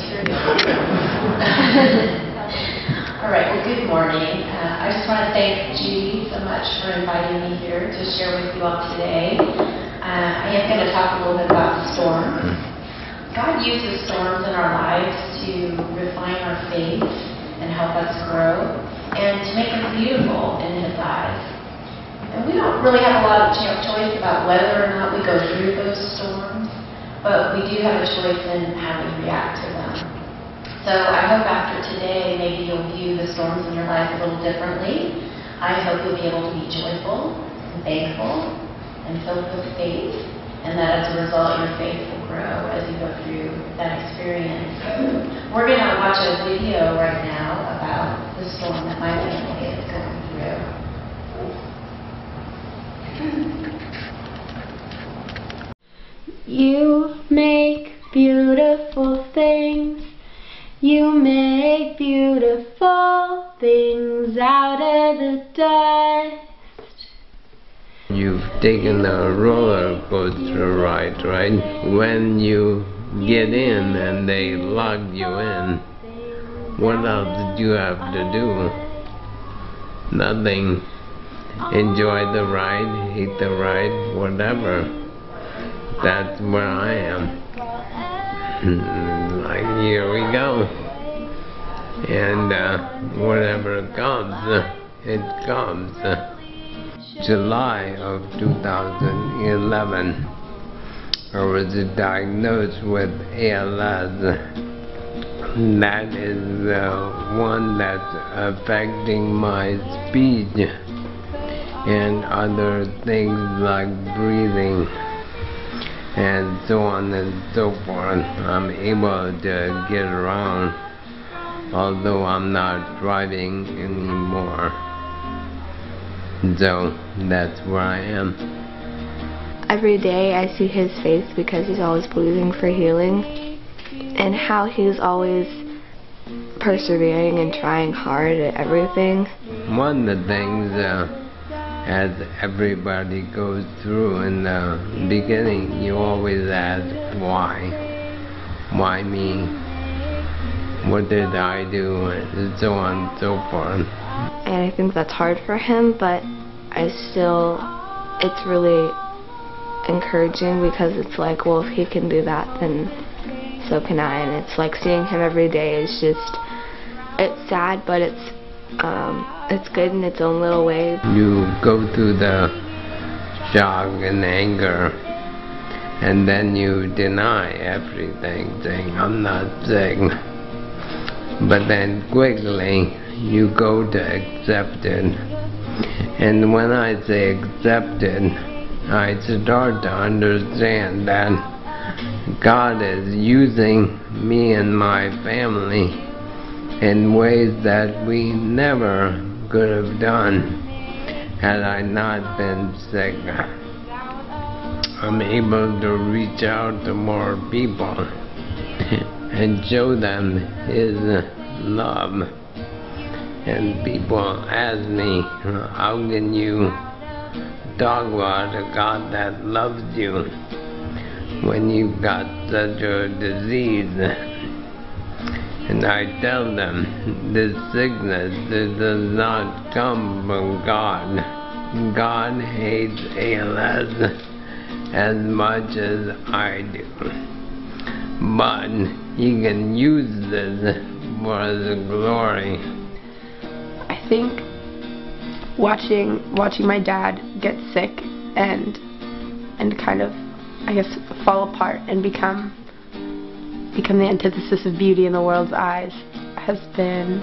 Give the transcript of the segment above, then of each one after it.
material. All right, well, good morning. I just want to thank Judy so much for inviting me here to share with you all today. I am going to talk a little bit about storms. God uses storms in our lives to refine our faith and help us grow and to make us beautiful in His eyes. And we don't really have a lot of choice about whether or not we go through those storms, but we do have a choice in how we react to them. So I hope after today maybe you'll view the storms in your life a little differently. I hope you'll be able to be joyful and thankful and filled with faith, and that as a result your faith will grow as you go through that experience. We're going to watch a video right now about the storm that my family is going through. You make beautiful things. You make beautiful things out of the dust. You've taken a roller coaster ride, right? When you get in and they lock you in, what else did you have to do? Nothing. Enjoy the ride, hate the ride, whatever. That's where I am. Like, here we go. And whatever comes, it comes. July of 2011, I was diagnosed with ALS. That is the one that's affecting my speech and other things like breathing and so on and so forth. I'm able to get around, although I'm not driving anymore. So that's where I am. Every day I see his face because he's always believing for healing, and how he's always persevering and trying hard at everything. One of the things as everybody goes through in the beginning, you always ask why. Why me? What did I do? And so on and so forth. And I think that's hard for him, but it's really encouraging because it's like, well, if he can do that, then so can I. And it's like seeing him every day is just, it's sad, but it's good in its own little way. You go through the shock and anger, and then you deny everything, saying, I'm not sick. But then quickly, you go to accept it. And when I say accept it, I start to understand that God is using me and my family in ways that we never could have done had I not been sick. I'm able to reach out to more people and show them His love. And people ask me, how can you talk about a God that loves you when you've got such a disease? And I tell them, this sickness does not come from God. God hates ALS as much as I do. But He can use this for His glory. I think watching my dad get sick and kind of, I guess, fall apart and become the antithesis of beauty in the world's eyes has been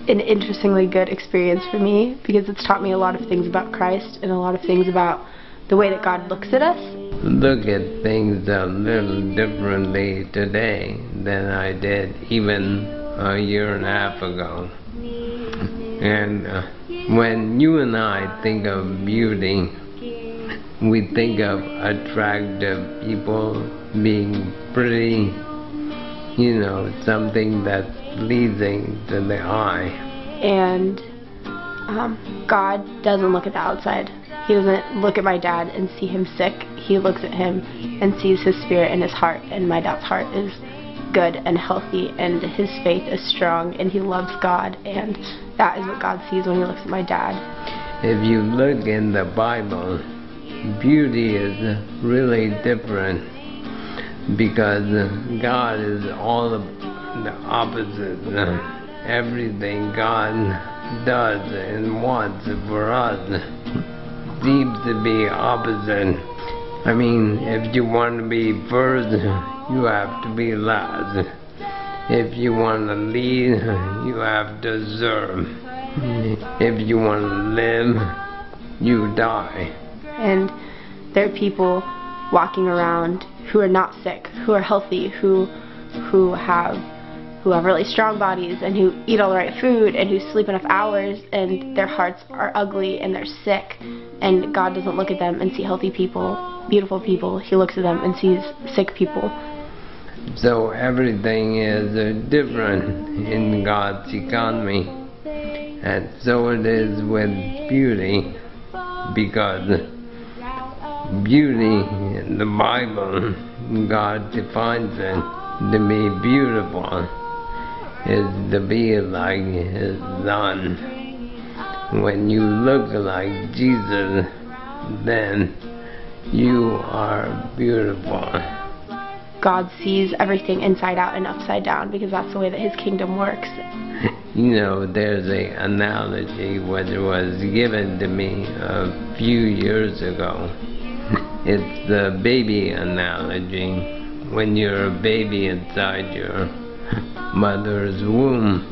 an interestingly good experience for me, because it's taught me a lot of things about Christ and a lot of things about the way that God looks at us. Look at things a little differently today than I did even a year and a half ago. And when you and I think of beauty, we think of attractive people being pretty, you know, something that's pleasing to the eye. And God doesn't look at the outside. He doesn't look at my dad and see him sick. He looks at him and sees his spirit and his heart, and my dad's heart is good and healthy, and his faith is strong, and he loves God, and that is what God sees when he looks at my dad. If you look in the Bible, beauty is really different, because God is all the opposite. Everything God does and wants for us seems to be opposite. I mean, if you want to be first, you have to be last. If you want to lead, you have to serve. If you want to live, you die. And there are people walking around who are not sick, who are healthy, who have really strong bodies, and who eat all the right food, and who sleep enough hours, and their hearts are ugly and they're sick, and God doesn't look at them and see healthy people, beautiful people. He looks at them and sees sick people. So everything is different in God's economy, and so it is with beauty, because beauty in the Bible, God defines it to be beautiful, is to be like his son. When you look like Jesus, then you are beautiful. God sees everything inside out and upside down, because that's the way that his kingdom works. You know, there's an analogy which was given to me a few years ago. It's the baby analogy. When you're a baby inside your mother's womb,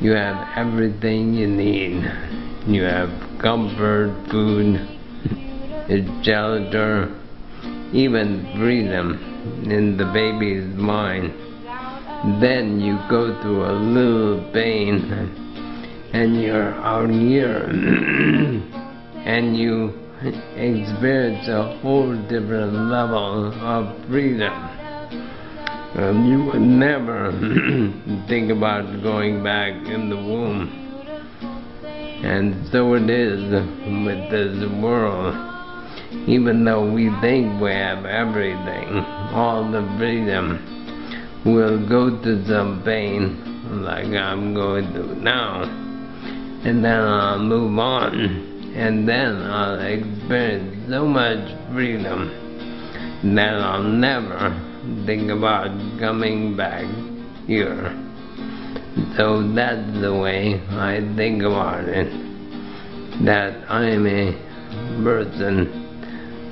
you have everything you need. You have comfort, food, shelter, even freedom in the baby's mind. Then you go through a little pain, and you're out here, and you experience a whole different level of freedom. You would never think about going back in the womb. And so it is with this world. Even though we think we have everything, all the freedom, we'll go through some pain, like I'm going through now, and then I'll move on. And then I'll experience so much freedom that I'll never think about coming back here. So that's the way I think about it, that I'm a person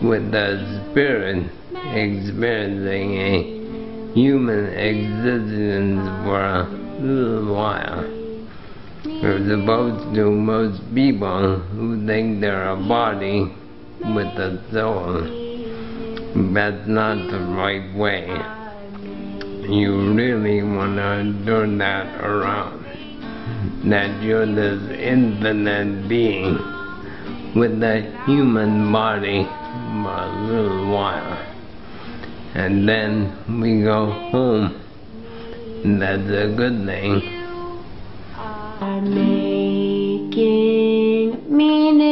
with the spirit experiencing a human existence for a little while. As opposed to most people who think they're a body with a soul. That's not the right way. You really want to turn that around. That you're this infinite being with a human body for a little while. And then we go home. That's a good thing. Making meaning.